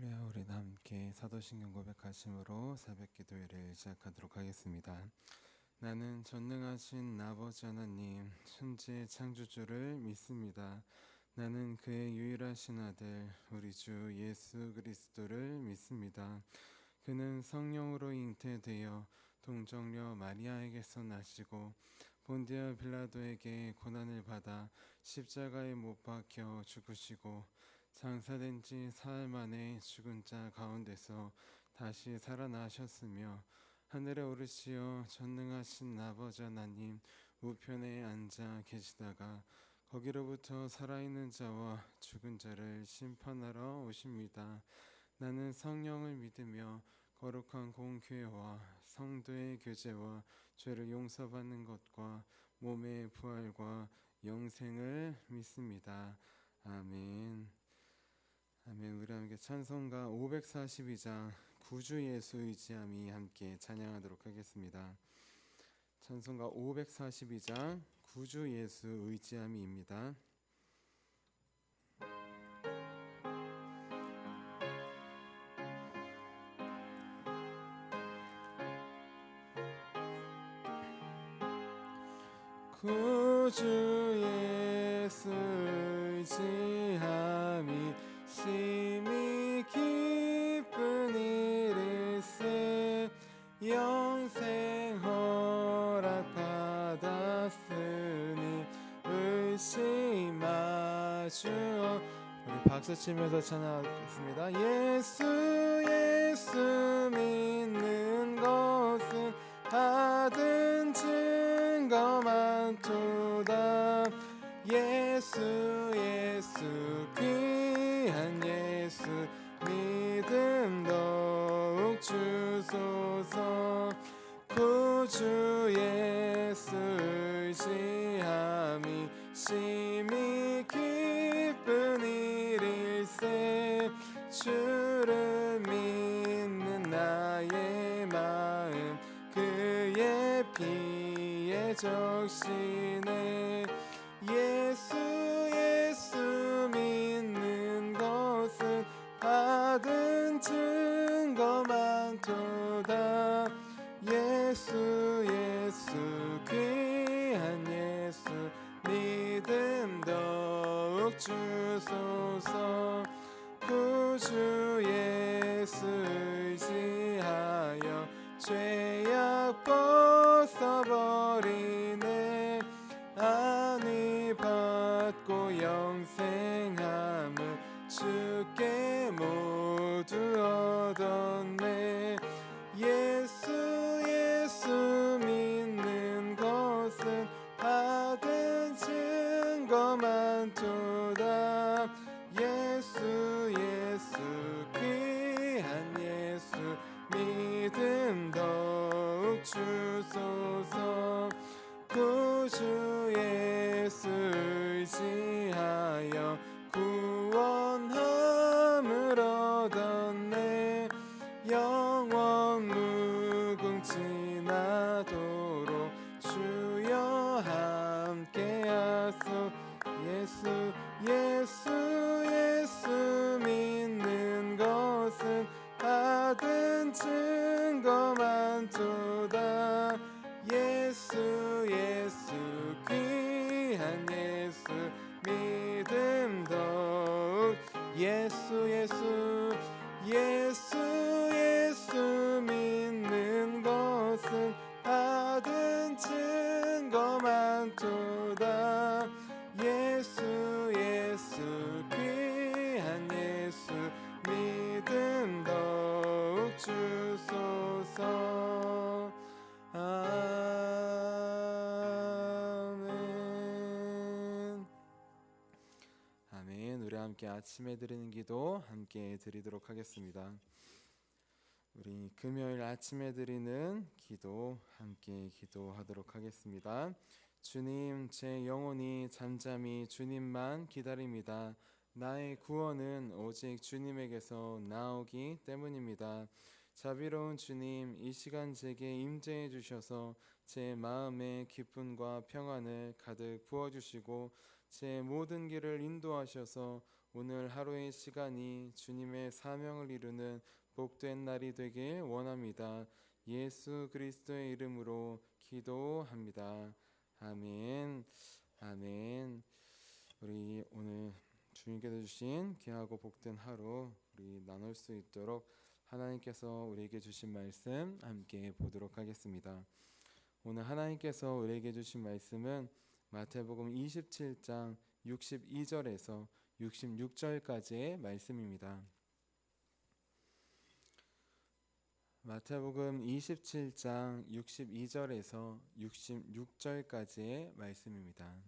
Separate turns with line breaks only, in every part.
할렐루야. 우리 함께 사도신경 고백하심으로 새벽 기도회를 시작하도록 하겠습니다. 나는 전능하신 아버지 하나님 천지의 창조주를 믿습니다. 나는 그의 유일하신 아들 우리 주 예수 그리스도를 믿습니다. 그는 성령으로 잉태되어 동정녀 마리아에게서 나시고 본디오 빌라도에게 고난을 받아 십자가에 못 박혀 죽으시고 장사된 지 사흘 만에 죽은 자 가운데서 다시 살아나셨으며 하늘에 오르시어 전능하신 아버지 하나님 우편에 앉아 계시다가 거기로부터 살아있는 자와 죽은 자를 심판하러 오십니다. 나는 성령을 믿으며 거룩한 공교회와 성도의 교제와 죄를 용서받는 것과 몸의 부활과 영생을 믿습니다. 아멘. 아멘. 우리 함께 찬송가 542장 구주 예수 의지함이 함께 찬양하도록 하겠습니다. 찬송가 542장 구주 예수 의지함이입니다. 구주 예수 의지함이 심히 기쁜 일일세 영생 허락받았으니 의심하주어. 우리 박수치면서 찬양하겠습니다. 예수 예수 믿는 것은 받은 증거 많도다. 예수 예수 귀한 예수 믿음 더욱 주소서. 구주 예수 의지함이 심히 기쁜 일일세 주를 믿는 나의 마음 그의 피에 적시네. 예수 예수 믿는 것은 받은 증거 많도다. 예수 예수 귀한 예수 믿음 더욱 주소서. 구주 예수 의지하여 죄악 벗어버리네. 안위 받고 영생함을 주께 모두 얻었네. 예수 예수 믿는 것은 받은 증거 많도다. 예수 예수 귀한 예수 믿음 더욱 주소서. 구주 예수 의지하여 구원함을 얻었네. 영원 무궁지나도록 주여 함께하소. 예수 예수 예수 믿는 것은 받은 증거 많도다. 예수 예수 귀한 예수 믿음 더욱. 예수 예수 예수 예수 믿는 것은 받은 증거 많도다. 예수 예수 귀한 예수 믿음 더욱 주소서. 아멘. 아멘. 우리 함께 아침에 드리는 기도 함께 드리도록 하겠습니다. 우리 금요일 아침에 드리는 기도 함께 기도하도록 하겠습니다. 주님, 제 영혼이 잠잠히 주님만 기다립니다. 나의 구원은 오직 주님에게서 나오기 때문입니다. 자비로운 주님, 이 시간 제게 임재해 주셔서 제 마음에 기쁨과 평안을 가득 부어주시고 제 모든 길을 인도하셔서 오늘 하루의 시간이 주님의 사명을 이루는 복된 날이 되길 원합니다. 예수 그리스도의 이름으로 기도합니다. 아멘. 아멘. 우리 오늘 주님께서 주신 귀하고 복된 하루 우리 나눌 수 있도록 하나님께서 우리에게 주신 말씀 함께 보도록 하겠습니다. 오늘 하나님께서 우리에게 주신 말씀은 마태복음 27장 62절에서 66절까지의 말씀입니다. 마태복음 27장 62절에서 66절까지의 말씀입니다.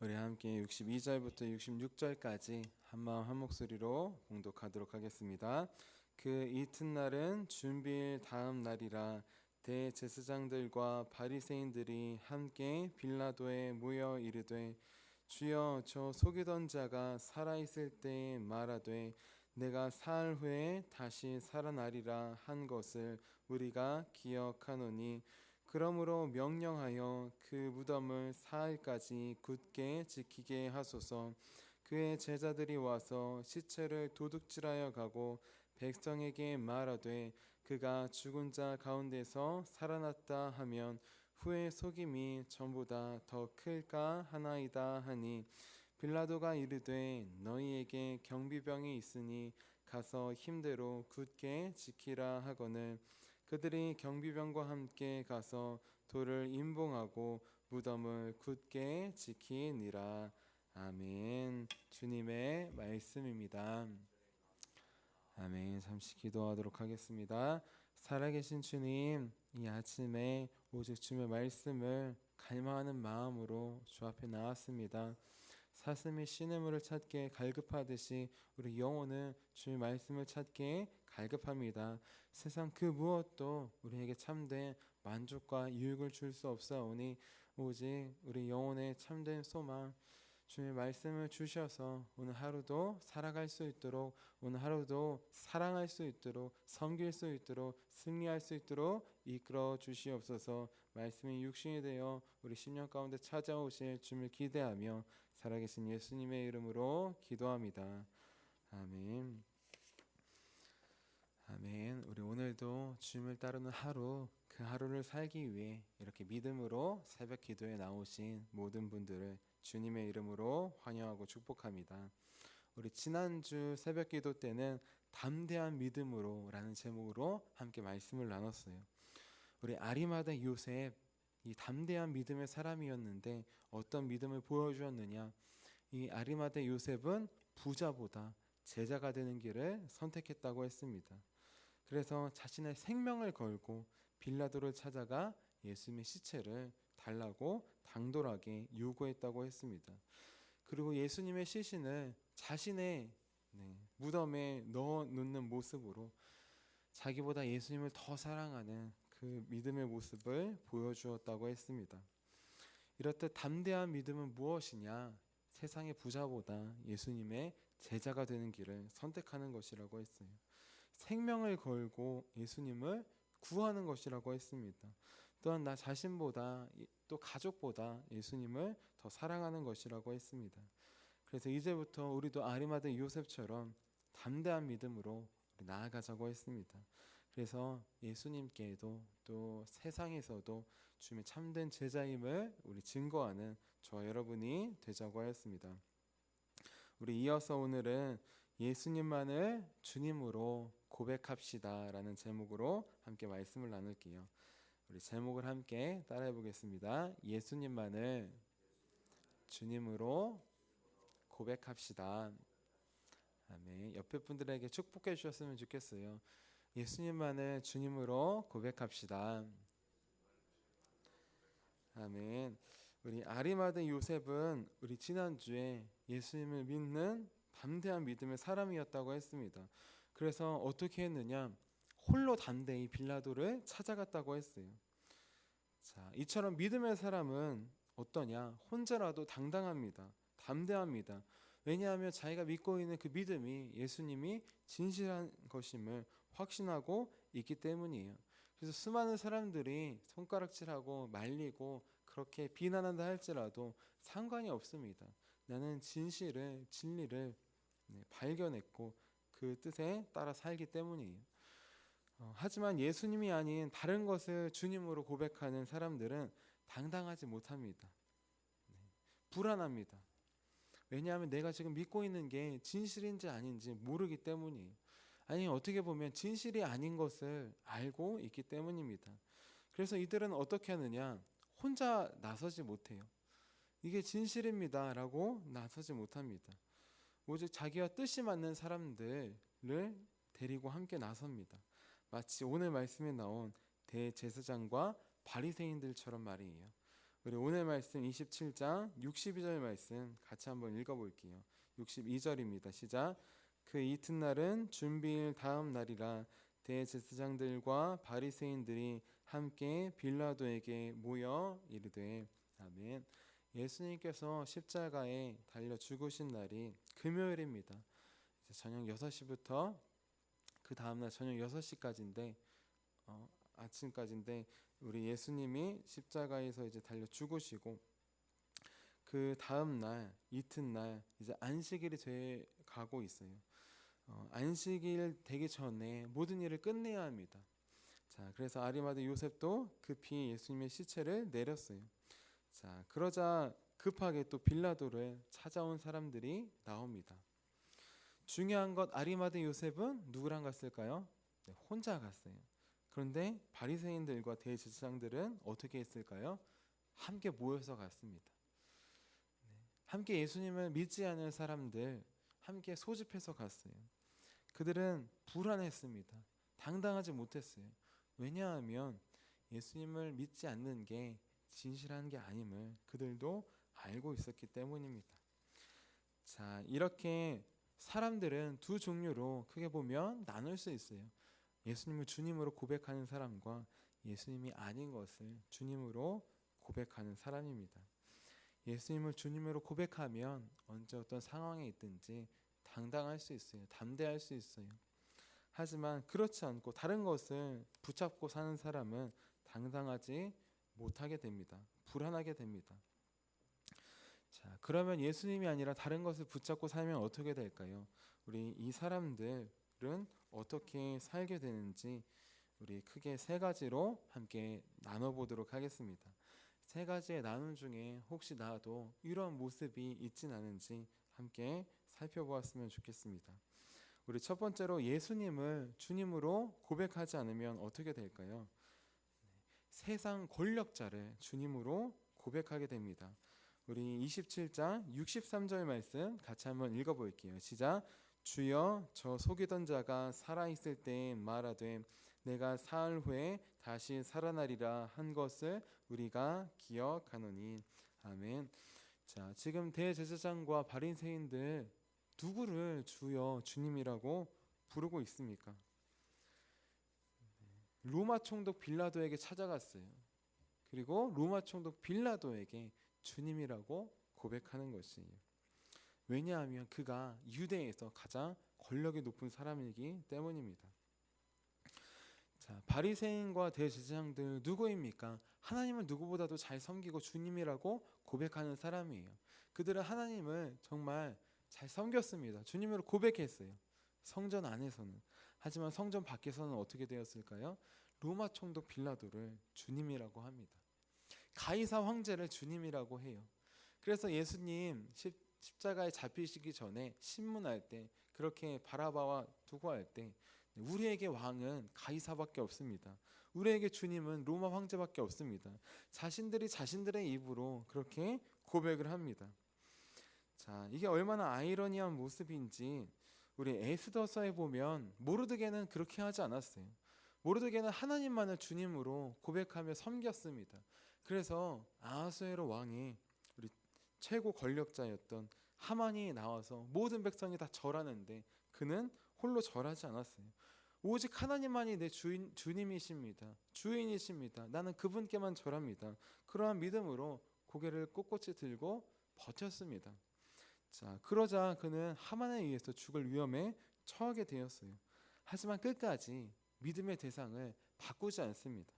우리 함께 62절부터 66절까지 한마음 한 목소리로 봉독하도록 하겠습니다. 그 이튿날은 준비일 다음 날이라 대제사장들과 바리새인들이 함께 빌라도에 모여 이르되 주여 저 속이던 자가 살아있을 때에 말하되 내가 사흘 후에 다시 살아나리라 한 것을 우리가 기억하노니 그러므로 명령하여 그 무덤을 사흘까지 굳게 지키게 하소서. 그의 제자들이 와서 시체를 도둑질하여 가고 백성에게 말하되 그가 죽은 자 가운데서 살아났다 하면 후에 속임이 전보다 더 클까 하나이다 하니 빌라도가 이르되 너희에게 경비병이 있으니 가서 힘대로 굳게 지키라 하거늘 그들이 경비병과 함께 가서 돌을 임봉하고 무덤을 굳게 지키니라. 아멘. 주님의 말씀입니다. 아멘. 잠시 기도하도록 하겠습니다. 살아계신 주님, 이 아침에 오직 주님의 말씀을 갈망하는 마음으로 주 앞에 나왔습니다. 사슴이 시냇물을 찾게 갈급하듯이 우리 영혼은 주의 말씀을 찾게 갈급합니다. 세상 그 무엇도 우리에게 참된 만족과 유익을 줄 수 없사오니 오직 우리 영혼의 참된 소망 주의 말씀을 주셔서 오늘 하루도 살아갈 수 있도록 오늘 하루도 사랑할 수 있도록 섬길 수 있도록 승리할 수 있도록 이끌어 주시옵소서. 말씀이 육신이 되어 우리 심령 가운데 찾아오실 주님을 기대하며 살아계신 예수님의 이름으로 기도합니다. 아멘. 아멘. 우리 오늘도 주님을 따르는 하루, 그 하루를 살기 위해 이렇게 믿음으로 새벽 기도에 나오신 모든 분들을 주님의 이름으로 환영하고 축복합니다. 우리 지난주 새벽 기도 때는 담대한 믿음으로 라는 제목으로 함께 말씀을 나눴어요. 우리 아리마다 요셉, 이 담대한 믿음의 사람이었는데 어떤 믿음을 보여주었느냐? 이 아리마다 요셉은 부자보다 제자가 되는 길을 선택했다고 했습니다. 그래서 자신의 생명을 걸고 빌라도를 찾아가 예수님의 시체를 달라고 당돌하게 요구했다고 했습니다. 그리고 예수님의 시신을 자신의 무덤에 넣어 놓는 모습으로 자기보다 예수님을 더 사랑하는 그 믿음의 모습을 보여주었다고 했습니다. 이렇듯 담대한 믿음은 무엇이냐? 세상의 부자보다 예수님의 제자가 되는 길을 선택하는 것이라고 했어요. 생명을 걸고 예수님을 구하는 것이라고 했습니다. 또한 나 자신보다 또 가족보다 예수님을 더 사랑하는 것이라고 했습니다. 그래서 이제부터 우리도 아리마다 요셉처럼 담대한 믿음으로 나아가자고 했습니다. 그래서 예수님께도 또 세상에서도 주님의 참된 제자임을 우리 증거하는 저와 여러분이 되자고 하였습니다. 우리 이어서 오늘은 예수님만을 주님으로 고백합시다 라는 제목으로 함께 말씀을 나눌게요. 우리 제목을 함께 따라해 보겠습니다. 예수님만을 주님으로 고백합시다. 아멘. 옆에 분들에게 축복해 주셨으면 좋겠어요. 예수님만을 주님으로 고백합시다. 아멘. 우리 아리마다 요셉은 우리 지난주에 예수님을 믿는 담대한 믿음의 사람이었다고 했습니다. 그래서 어떻게 했느냐? 홀로 담대히 빌라도를 찾아갔다고 했어요. 자, 이처럼 믿음의 사람은 어떠냐? 혼자라도 당당합니다. 담대합니다. 왜냐하면 자기가 믿고 있는 그 믿음이 예수님이 진실한 것임을 확신하고 있기 때문이에요. 그래서 수많은 사람들이 손가락질하고 말리고 그렇게 비난한다 할지라도 상관이 없습니다. 나는 진리를 발견했고 그 뜻에 따라 살기 때문이에요. 하지만 예수님이 아닌 다른 것을 주님으로 고백하는 사람들은 당당하지 못합니다. 불안합니다. 왜냐하면 내가 지금 믿고 있는 게 진실인지 아닌지 모르기 때문이에요. 아니, 어떻게 보면 진실이 아닌 것을 알고 있기 때문입니다. 그래서 이들은 어떻게 하느냐? 혼자 나서지 못해요. 이게 진실입니다 라고 나서지 못합니다. 오직 자기와 뜻이 맞는 사람들을 데리고 함께 나섭니다. 마치 오늘 말씀에 나온 대제사장과 바리새인들처럼 말이에요. 우리 오늘 말씀 27장 62절 말씀 같이 한번 읽어볼게요. 62절입니다. 시작. 그 이튿날은 준비일 다음 날이라 대제사장들과 바리새인들이 함께 빌라도에게 모여 이르되. 아멘. 예수님께서 십자가에 달려 죽으신 날이 금요일입니다. 이제 저녁 6시부터 그 다음날 저녁 6시까지인데 아침까지인데 우리 예수님이 십자가에서 이제 달려 죽으시고 그 다음날 이튿날 이제 안식일이 돼 가고 있어요. 안식일 되기 전에 모든 일을 끝내야 합니다. 자, 그래서 아리마대 요셉도 급히 예수님의 시체를 내렸어요. 자, 그러자 급하게 또 빌라도를 찾아온 사람들이 나옵니다. 중요한 것, 아리마대 요셉은 누구랑 갔을까요? 네, 혼자 갔어요. 그런데 바리새인들과 대제사장들은 어떻게 했을까요? 함께 모여서 갔습니다. 함께 예수님을 믿지 않는 사람들 함께 소집해서 갔어요. 그들은 불안했습니다. 당당하지 못했어요. 왜냐하면 예수님을 믿지 않는 게 진실한 게 아님을 그들도 알고 있었기 때문입니다. 자, 이렇게 사람들은 두 종류로 크게 보면 나눌 수 있어요. 예수님을 주님으로 고백하는 사람과 예수님이 아닌 것을 주님으로 고백하는 사람입니다. 예수님을 주님으로 고백하면 언제 어떤 상황에 있든지 당당할 수 있어요. 담대할 수 있어요. 하지만 그렇지 않고 다른 것을 붙잡고 사는 사람은 당당하지 못하게 됩니다. 불안하게 됩니다. 자, 그러면 예수님이 아니라 다른 것을 붙잡고 살면 어떻게 될까요? 우리 이 사람들은 어떻게 살게 되는지 우리 크게 세 가지로 함께 나눠보도록 하겠습니다. 세 가지의 나눔 중에 혹시 나도 이런 모습이 있진 않은지 함께 살펴보았으면 좋겠습니다. 우리 첫 번째로 예수님을 주님으로 고백하지 않으면 어떻게 될까요? 세상 권력자를 주님으로 고백하게 됩니다. 우리 27장 63절 말씀 같이 한번 읽어볼게요. 시작. 주여, 저 속이던 자가 살아있을 때 말하되 내가 사흘 후에 다시 살아나리라 한 것을 우리가 기억하노니. 아멘. 자, 지금 대제사장과 바리새인들 누구를 주여, 주님이라고 부르고 있습니까? 로마 총독 빌라도에게 찾아갔어요. 그리고 로마 총독 빌라도에게 주님이라고 고백하는 것이에요. 왜냐하면 그가 유대에서 가장 권력이 높은 사람이기 때문입니다. 자, 바리새인과 대제사장들 누구입니까? 하나님을 누구보다도 잘 섬기고 주님이라고 고백하는 사람이에요. 그들은 하나님을 정말 잘 섬겼습니다. 주님으로 고백했어요. 성전 안에서는. 하지만 성전 밖에서는 어떻게 되었을까요? 로마 총독 빌라도를 주님이라고 합니다. 가이사 황제를 주님이라고 해요. 그래서 예수님 십자가에 잡히시기 전에 신문할 때 그렇게 바라바와 두고 할 때 우리에게 왕은 가이사밖에 없습니다. 우리에게 주님은 로마 황제밖에 없습니다. 자신들이 자신들의 입으로 그렇게 고백을 합니다. 자, 이게 얼마나 아이러니한 모습인지 우리 에스더서에 보면 모르드게는 그렇게 하지 않았어요. 모르드게는 하나님만을 주님으로 고백하며 섬겼습니다. 그래서 아하수에로 왕이 우리 최고 권력자였던 하만이 나와서 모든 백성이 다 절하는데 그는 홀로 절하지 않았어요. 오직 하나님만이 내 주님이십니다. 주인이십니다. 나는 그분께만 절합니다. 그러한 믿음으로 고개를 꼿꼿이 들고 버텼습니다. 자, 그러자 그는 하만에 의해서 죽을 위험에 처하게 되었어요. 하지만 끝까지 믿음의 대상을 바꾸지 않습니다.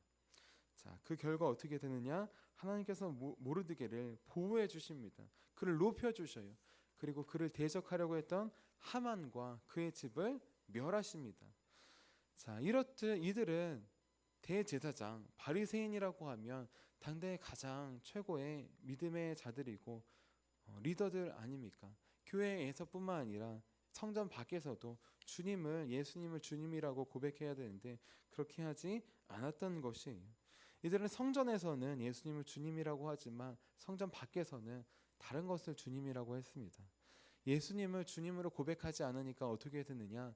자, 그 결과 어떻게 되느냐? 하나님께서 모르드게를 보호해 주십니다. 그를 높여 주셔요. 그리고 그를 대적하려고 했던 하만과 그의 집을 멸하십니다. 자, 이렇듯 이들은 대제사장 바리새인이라고 하면 당대의 가장 최고의 믿음의 자들이고 리더들 아닙니까? 교회에서뿐만 아니라 성전 밖에서도 예수님을 주님이라고 고백해야 되는데 그렇게 하지 않았던 것이에요. 이들은 성전에서는 예수님을 주님이라고 하지만 성전 밖에서는 다른 것을 주님이라고 했습니다. 예수님을 주님으로 고백하지 않으니까 어떻게 되느냐?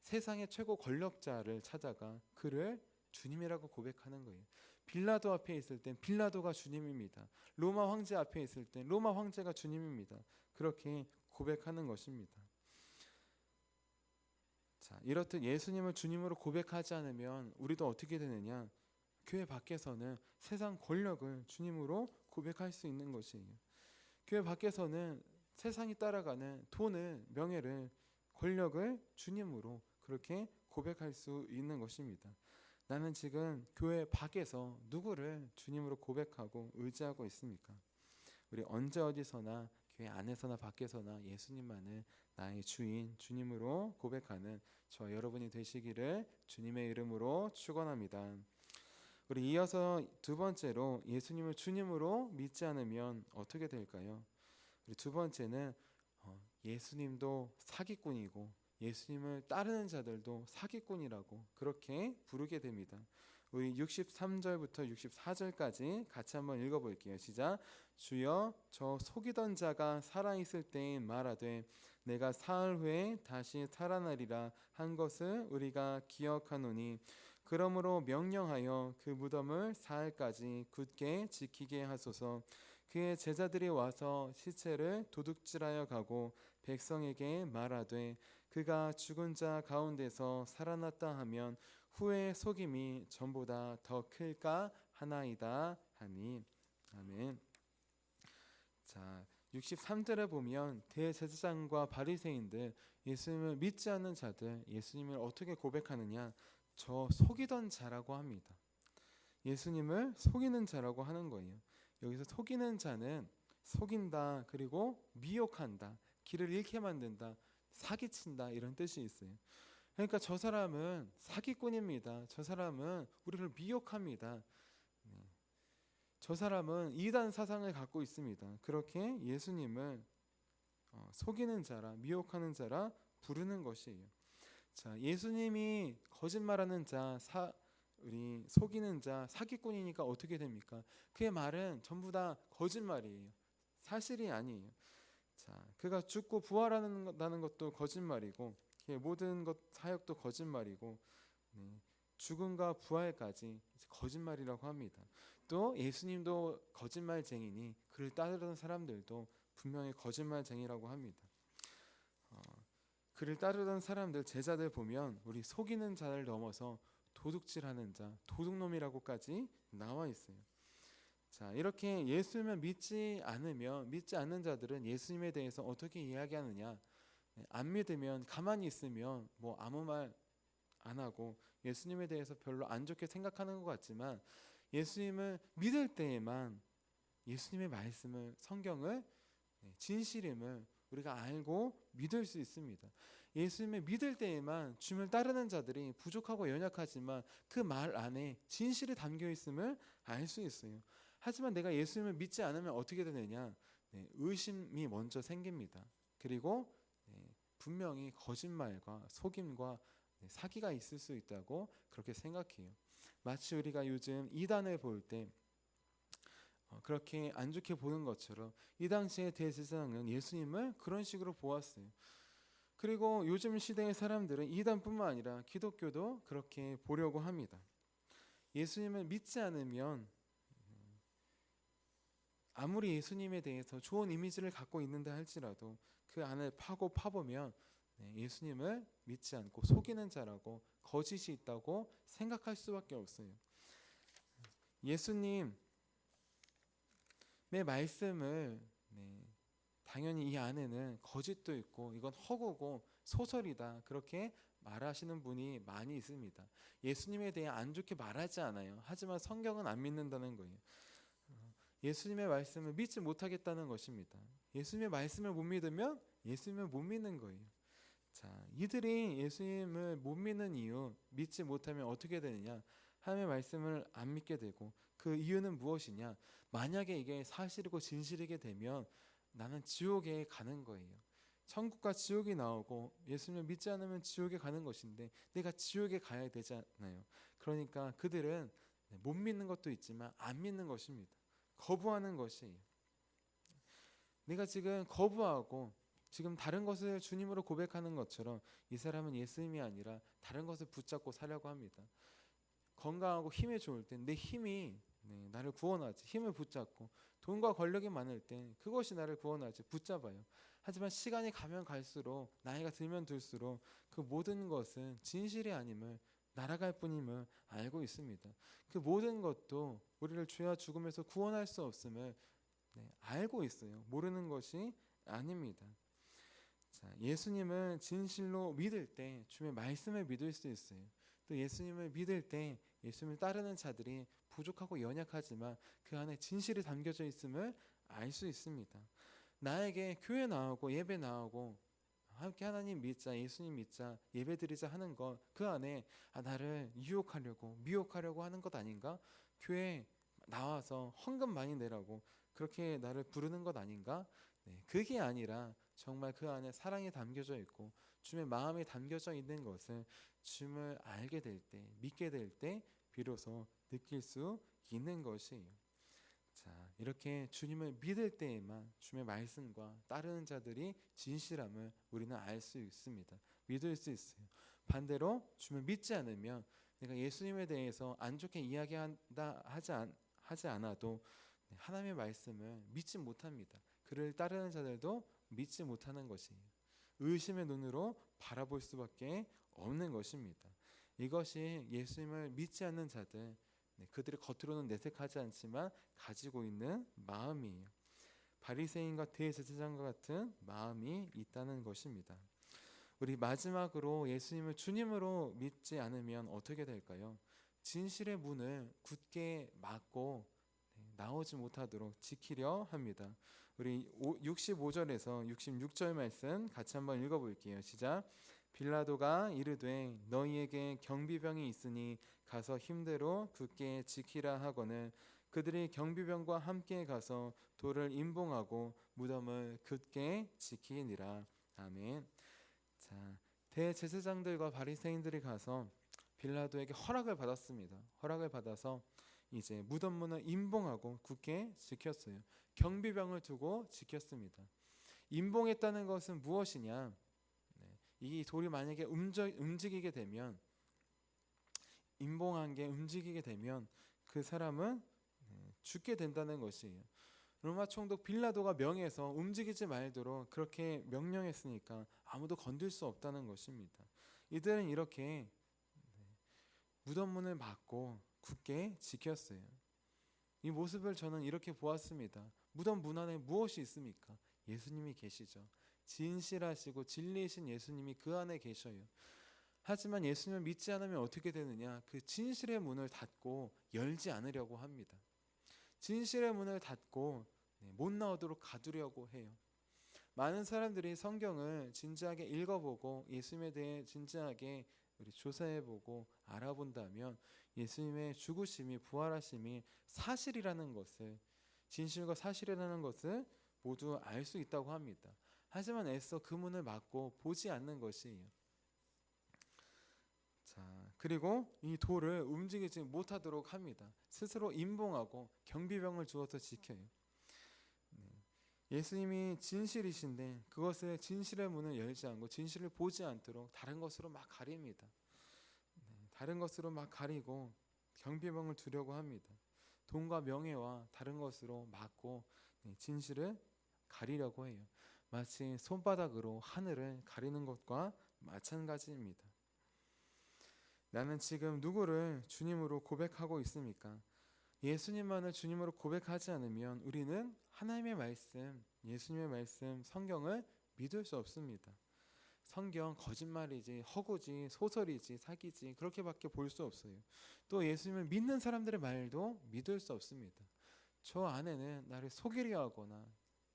세상의 최고 권력자를 찾아가 그를 주님이라고 고백하는 거예요. 빌라도 앞에 있을 땐 빌라도가 주님입니다. 로마 황제 앞에 있을 땐 로마 황제가 주님입니다. 그렇게 고백하는 것입니다. 자, 이렇듯 예수님을 주님으로 고백하지 않으면 우리도 어떻게 되느냐? 교회 밖에서는 세상 권력을 주님으로 고백할 수 있는 것이에요. 교회 밖에서는 세상이 따라가는 돈을, 명예를, 권력을 주님으로 그렇게 고백할 수 있는 것입니다. 나는 지금 교회 밖에서 누구를 주님으로 고백하고 의지하고 있습니까? 우리 언제 어디서나 교회 안에서나 밖에서나 예수님만을 나의 주인, 주님으로 고백하는 저와 여러분이 되시기를 주님의 이름으로 축원합니다. 우리 이어서 두 번째로 예수님을 주님으로 믿지 않으면 어떻게 될까요? 우리 두 번째는 예수님도 사기꾼이고 예수님을 따르는 자들도 사기꾼이라고 그렇게 부르게 됩니다. 우리 63절부터 64절까지 같이 한번 읽어볼게요. 시작. 주여, 저 속이던 자가 살아있을 때에 말하되 내가 사흘 후에 다시 살아나리라 한 것을 우리가 기억하노니 그러므로 명령하여 그 무덤을 사흘까지 굳게 지키게 하소서. 그의 제자들이 와서 시체를 도둑질하여 가고 백성에게 말하되 그가 죽은 자 가운데서 살아났다 하면 후에 속임이 전보다 더 클까 하나이다 하니. 아멘. 자, 63절에 보면 대제사장과 바리새인들, 예수님을 믿지 않는 자들, 예수님을 어떻게 고백하느냐? 저 속이던 자라고 합니다. 예수님을 속이는 자라고 하는 거예요. 여기서 속이는 자는 속인다, 그리고 미혹한다, 길을 잃게 만든다, 사기친다 이런 뜻이 있어요. 그러니까 저 사람은 사기꾼입니다. 저 사람은 우리를 미혹합니다. 저 사람은 이단 사상을 갖고 있습니다. 그렇게 예수님을 속이는 자라, 미혹하는 자라 부르는 것이에요. 자, 예수님이 거짓말하는 자, 우리 속이는 자, 사기꾼이니까 어떻게 됩니까? 그의 말은 전부 다 거짓말이에요. 사실이 아니에요. 자, 그가 죽고 부활한다는 것도 거짓말이고, 그의 모든 것 사역도 거짓말이고, 죽음과 부활까지 거짓말이라고 합니다. 또 예수님도 거짓말쟁이니 그를 따르던 사람들도 분명히 거짓말쟁이라고 합니다. 그를 따르던 사람들, 제자들 보면 우리 속이는 자를 넘어서 도둑질하는 자, 도둑놈이라고까지 나와 있어요. 자, 이렇게 예수님을 믿지 않는 자들은 예수님에 대해서 어떻게 이야기하느냐? 안 믿으면 가만히 있으면 뭐 아무 말 안 하고 예수님에 대해서 별로 안 좋게 생각하는 것 같지만 예수님을 믿을 때에만 예수님의 말씀을, 성경을, 진실임을 우리가 알고 믿을 수 있습니다. 예수님을 믿을 때에만 주님을 따르는 자들이 부족하고 연약하지만 그 말 안에 진실이 담겨 있음을 알 수 있어요. 하지만 내가 예수님을 믿지 않으면 어떻게 되느냐? 의심이 먼저 생깁니다. 그리고 분명히 거짓말과 속임과 사기가 있을 수 있다고 그렇게 생각해요. 마치 우리가 요즘 이단을 볼 때 그렇게 안 좋게 보는 것처럼 이 당시의 대제사장은 예수님을 그런 식으로 보았어요. 그리고 요즘 시대의 사람들은 이단뿐만 아니라 기독교도 그렇게 보려고 합니다. 예수님을 믿지 않으면 아무리 예수님에 대해서 좋은 이미지를 갖고 있는다 할지라도 그 안을 파보면 예수님을 믿지 않고 속이는 자라고 거짓이 있다고 생각할 수밖에 없어요. 예수님의 말씀을 당연히 이 안에는 거짓도 있고 이건 허구고 소설이다 그렇게 말하시는 분이 많이 있습니다. 예수님에 대해 안 좋게 말하지 않아요. 하지만 성경은 안 믿는다는 거예요. 예수님의 말씀을 믿지 못하겠다는 것입니다. 예수님의 말씀을 못 믿으면 예수님을 못 믿는 거예요. 자, 이들이 예수님을 못 믿는 이유, 믿지 못하면 어떻게 되느냐? 하나님의 말씀을 안 믿게 되고 그 이유는 무엇이냐? 만약에 이게 사실이고 진실이게 되면 나는 지옥에 가는 거예요. 천국과 지옥이 나오고 예수님을 믿지 않으면 지옥에 가는 것인데 내가 지옥에 가야 되잖아요. 그러니까 그들은 못 믿는 것도 있지만 안 믿는 것입니다. 거부하는 것이에요. 내가 지금 거부하고 지금 다른 것을 주님으로 고백하는 것처럼 이 사람은 예수님이 아니라 다른 것을 붙잡고 살려고 합니다. 건강하고 힘이 좋을 때 내 힘이 나를 구원하지, 힘을 붙잡고 돈과 권력이 많을 때 그것이 나를 구원하지 붙잡아요. 하지만 시간이 가면 갈수록 나이가 들면 들수록 그 모든 것은 진실이 아님을 날아갈 뿐임을 알고 있습니다. 그 모든 것도 우리를 죄와 죽음에서 구원할 수 없음을 알고 있어요. 모르는 것이 아닙니다. 자, 예수님을 진실로 믿을 때 주님의 말씀을 믿을 수 있어요. 또 예수님을 믿을 때 예수님을 따르는 자들이 부족하고 연약하지만 그 안에 진실이 담겨져 있음을 알 수 있습니다. 나에게 교회 나오고 예배 나오고 함께 하나님 믿자, 예수님 믿자, 예배 드리자 하는 것 그 안에 나를 유혹하려고 미혹하려고 하는 것 아닌가? 교회 나와서 헌금 많이 내라고 그렇게 나를 부르는 것 아닌가? 그게 아니라 정말 그 안에 사랑이 담겨져 있고 주님의 마음이 담겨져 있는 것을 주님을 알게 될 때, 믿게 될 때 비로소 느낄 수 있는 것이에요. 자, 이렇게 주님을 믿을 때에만 주님의 말씀과 따르는 자들이 진실함을 우리는 알 수 있습니다. 믿을 수 있어요. 반대로 주님을 믿지 않으면 내가 예수님에 대해서 안 좋게 이야기한다 하지 않아도 하나님의 말씀을 믿지 못합니다. 그를 따르는 자들도 믿지 못하는 것이에요. 의심의 눈으로 바라볼 수밖에 없는 것입니다. 이것이 예수님을 믿지 않는 자들, 그들이 겉으로는 내색하지 않지만 가지고 있는 마음이에요. 바리새인과 대제사장과 같은 마음이 있다는 것입니다. 우리 마지막으로 예수님을 주님으로 믿지 않으면 어떻게 될까요? 진실의 문을 굳게 막고 나오지 못하도록 지키려 합니다. 우리 65절에서 66절 말씀 같이 한번 읽어볼게요. 시작. 빌라도가 이르되 너희에게 경비병이 있으니 가서 힘대로 굳게 지키라 하거늘 그들이 경비병과 함께 가서 돌을 임봉하고 무덤을 굳게 지키니라. 아멘. 자, 대제사장들과 바리새인들이 가서 빌라도에게 허락을 받았습니다. 허락을 받아서 이제 무덤 문을 임봉하고 굳게 지켰어요. 경비병을 두고 지켰습니다. 임봉했다는 것은 무엇이냐? 이 돌이 만약에 움직이게 되면, 임봉한 게 움직이게 되면 그 사람은 죽게 된다는 것이에요. 로마 총독 빌라도가 명해서 움직이지 말도록 그렇게 명령했으니까 아무도 건들 수 없다는 것입니다. 이들은 이렇게 무덤 문을 막고 굳게 지켰어요. 이 모습을 저는 이렇게 보았습니다. 무덤 문 안에 무엇이 있습니까? 예수님이 계시죠. 진실하시고 진리이신 예수님이 그 안에 계셔요. 하지만 예수님을 믿지 않으면 어떻게 되느냐? 그 진실의 문을 닫고 열지 않으려고 합니다. 진실의 문을 닫고 못 나오도록 가두려고 해요. 많은 사람들이 성경을 진지하게 읽어보고 예수님에 대해 진지하게 우리 조사해보고 알아본다면 예수님의 죽으심이 부활하심이 사실이라는 것을, 진실과 사실이라는 것을 모두 알 수 있다고 합니다. 하지만 애써 그 문을 막고 보지 않는 것이에요. 자, 그리고 이 돌을 움직이지 못하도록 합니다. 스스로 임봉하고 경비병을 주어서 지켜요. 예수님이 진실이신데 그것을 진실의 문을 열지 않고 진실을 보지 않도록 다른 것으로 막 가립니다. 다른 것으로 막 가리고 경비병을 두려고 합니다. 돈과 명예와 다른 것으로 막고 진실을 가리려고 해요. 마치 손바닥으로 하늘을 가리는 것과 마찬가지입니다. 나는 지금 누구를 주님으로 고백하고 있습니까? 예수님만을 주님으로 고백하지 않으면 우리는 하나님의 말씀, 예수님의 말씀, 성경을 믿을 수 없습니다. 성경 거짓말이지, 허구지, 소설이지, 사기지, 그렇게밖에 볼 수 없어요. 또 예수님을 믿는 사람들의 말도 믿을 수 없습니다. 저 안에는 나를 속이려 하거나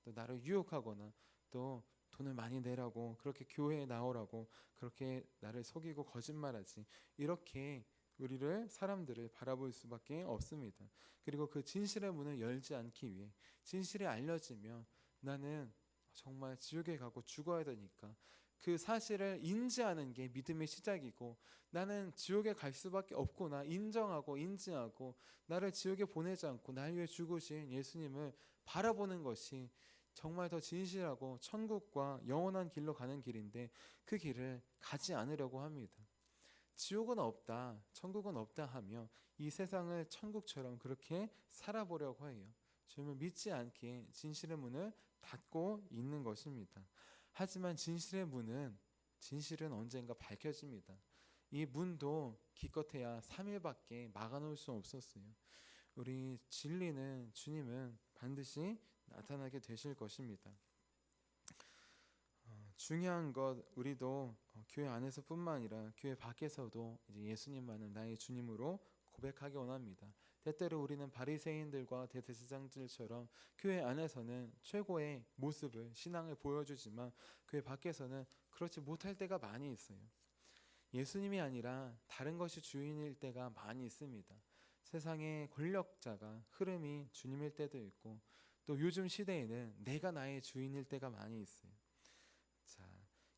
또 나를 유혹하거나 또 돈을 많이 내라고, 그렇게 교회에 나오라고 그렇게 나를 속이고 거짓말하지, 이렇게 우리를, 사람들을 바라볼 수밖에 없습니다. 그리고 그 진실의 문을 열지 않기 위해, 진실이 알려지면 나는 정말 지옥에 가고 죽어야 되니까 그 사실을 인지하는 게 믿음의 시작이고, 나는 지옥에 갈 수밖에 없구나 인정하고 인지하고 나를 지옥에 보내지 않고 날 위해 죽으신 예수님을 바라보는 것이 정말 더 진실하고 천국과 영원한 길로 가는 길인데, 그 길을 가지 않으려고 합니다. 지옥은 없다, 천국은 없다 하며 이 세상을 천국처럼 그렇게 살아보려고 해요. 주님을 믿지 않기에 진실의 문을 닫고 있는 것입니다. 하지만 진실은 언젠가 밝혀집니다. 이 문도 기껏해야 3일밖에 막아놓을 수 없었어요. 우리 진리는, 주님은 반드시 나타나게 되실 것입니다. 중요한 것, 우리도 교회 안에서뿐만 아니라 교회 밖에서도 이제 예수님만을 나의 주님으로 고백하기 원합니다. 때때로 우리는 바리새인들과 대제사장들처럼 교회 안에서는 최고의 모습을, 신앙을 보여주지만 교회 밖에서는 그렇지 못할 때가 많이 있어요. 예수님이 아니라 다른 것이 주인일 때가 많이 있습니다. 세상의 권력자가, 흐름이 주님일 때도 있고, 또 요즘 시대에는 내가 나의 주인일 때가 많이 있어요. 자,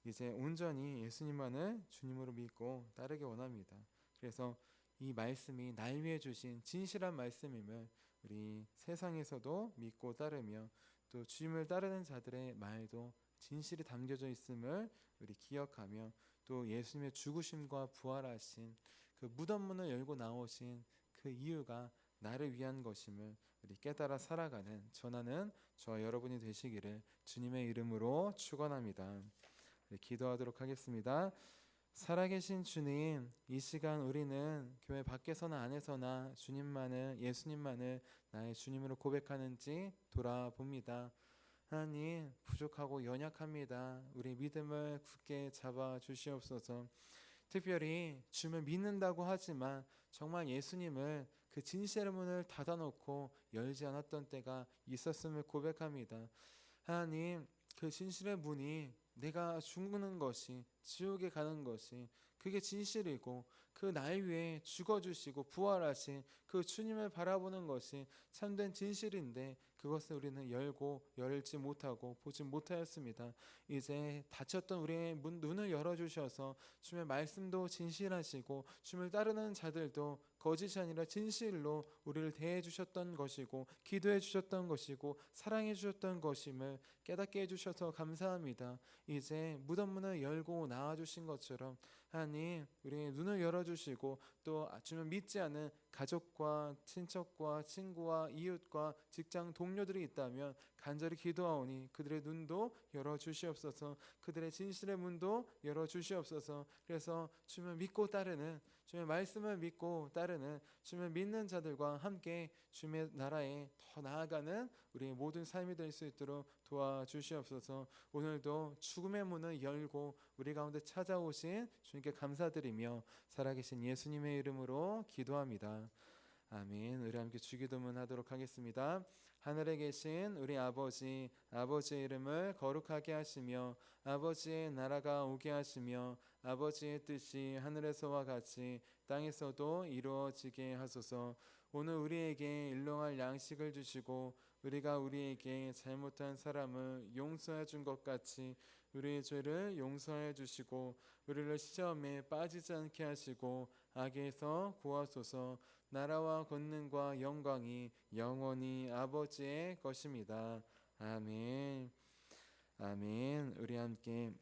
이제 온전히 예수님만을 주님으로 믿고 따르기 원합니다. 그래서 이 말씀이 날 위해 주신 진실한 말씀임을 우리 세상에서도 믿고 따르며, 또 주님을 따르는 자들의 말도 진실이 담겨져 있음을 우리 기억하며, 또 예수님의 죽으심과 부활하신 그 무덤 문을 열고 나오신 그 이유가 나를 위한 것임을 우리 깨달아 살아가는 전하는 저와 여러분이 되시기를 주님의 이름으로 축원합니다. 기도하도록 하겠습니다. 살아계신 주님, 이 시간 우리는 교회 밖에서나 안에서나 주님만을, 예수님만을 나의 주님으로 고백하는지 돌아봅니다. 하나님, 부족하고 연약합니다. 우리 믿음을 굳게 잡아 주시옵소서. 특별히 주님을 믿는다고 하지만 정말 예수님을, 그 진실의 문을 닫아놓고 열지 않았던 때가 있었음을 고백합니다. 하나님, 그 진실의 문이 내가 죽는 것이, 지옥에 가는 것이, 그게 진실이고 그 날 위해 죽어주시고 부활하신 그 주님을 바라보는 것이 참된 진실인데, 그것을 우리는 열지 못하고 보지 못하였습니다. 이제 닫혔던 우리의 눈을 열어주셔서 주님의 말씀도 진실하시고 주님을 따르는 자들도 거짓이 아니라 진실로 우리를 대해 주셨던 것이고, 기도해 주셨던 것이고, 사랑해 주셨던 것임을 깨닫게 해주셔서 감사합니다. 이제 무덤 문을 열고 나와 주신 것처럼 하나님, 우리의 눈을 열어주시고, 또 주님을 믿지 않은 가족과 친척과 친구와 이웃과 직장 동료들이 있다면 간절히 기도하오니 그들의 눈도 열어주시옵소서, 그들의 진실의 문도 열어주시옵소서. 그래서 주님을 믿고 따르는, 주님의 말씀을 믿고 따르는, 주님을 믿는 자들과 함께 주님의 나라에 더 나아가는 우리의 모든 삶이 될 수 있도록 도와주시옵소서. 오늘도 죽음의 문을 열고 우리 가운데 찾아오신 주님께 감사드리며 살아계신 예수님의 이름으로 기도합니다. 아멘. 우리 함께 주기도문 하도록 하겠습니다. 하늘에 계신 우리 아버지, 아버지의 이름을 거룩하게 하시며 아버지의 나라가 오게 하시며 아버지의 뜻이 하늘에서와 같이 땅에서도 이루어지게 하소서. 오늘 우리에게 일용할 양식을 주시고 우리가 우리에게 잘못한 사람을 용서해 준 것 같이 우리의 죄를 용서해 주시고 우리를 시험에 빠지지 않게 하시고 악에서 구하소서. 나라와 권능과 영광이 영원히 아버지의 것입니다. 아멘. 아멘. 우리 함께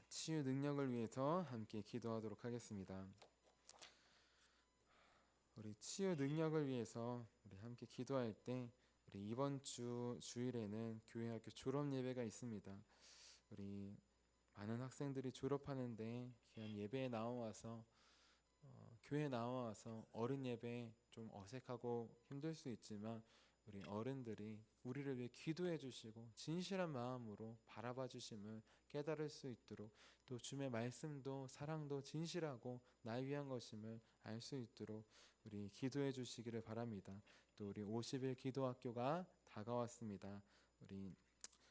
치유 능력을 위해서 함께 기도하도록 하겠습니다. 우리 치유 능력을 위해서 우리 함께 기도할 때 우리 이번 주 주일에는 교회 학교 졸업 예배가 있습니다. 우리 많은 학생들이 졸업하는데 귀한 예배에 나와서 교회에 나와서 어른 예배 좀 어색하고 힘들 수 있지만 우리 어른들이 우리를 위해 기도해 주시고 진실한 마음으로 바라봐 주심을 깨달을 수 있도록, 또 주의 말씀도 사랑도 진실하고 나 위한 것임을 알 수 있도록 우리 기도해 주시기를 바랍니다. 또 우리 50일 기도학교가 다가왔습니다. 우리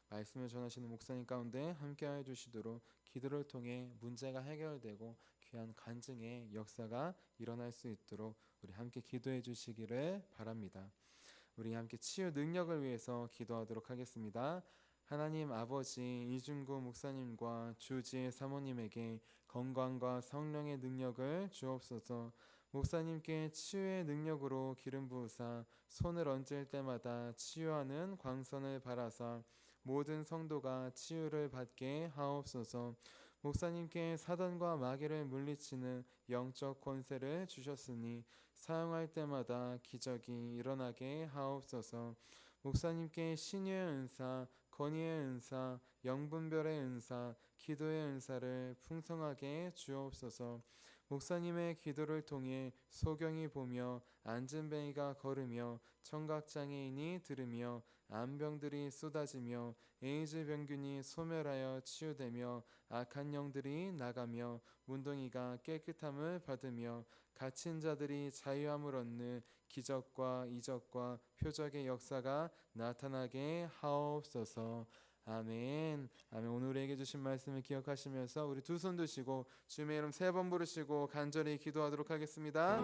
말씀을 전하시는 목사님 가운데 함께하여 주시도록 기도를 통해 문제가 해결되고 귀한 간증의 역사가 일어날 수 있도록 우리 함께 기도해 주시기를 바랍니다. 우리 함께 치유 능력을 위해서 기도하도록 하겠습니다. 하나님 아버지, 이중구 목사님과 주지혜 사모님에게 건강과 성령의 능력을 주옵소서. 목사님께 치유의 능력으로 기름 부으사 손을 얹을 때마다 치유하는 광선을 발하사 모든 성도가 치유를 받게 하옵소서. 목사님께 사단과 마귀를 물리치는 영적 권세를 주셨으니 사용할 때마다 기적이 일어나게 하옵소서. 목사님께 신유의 은사, 건의의 은사, 영분별의 은사, 기도의 은사를 풍성하게 주옵소서. 목사님의 기도를 통해 소경이 보며 안진뱅이가 걸으며 청각장애인이 들으며 암병들이 쏟아지며 에이즈 병균이 소멸하여 치유되며 악한 영들이 나가며 문둥이가 깨끗함을 받으며 갇힌 자들이 자유함을 얻는 기적과 이적과 표적의 역사가 나타나게 하옵소서. 아멘. 아멘. 오늘 우리에게 주신 말씀을 기억하시면서 우리 두 손 드시고 주님의 이름 3번 부르시고 간절히 기도하도록 하겠습니다.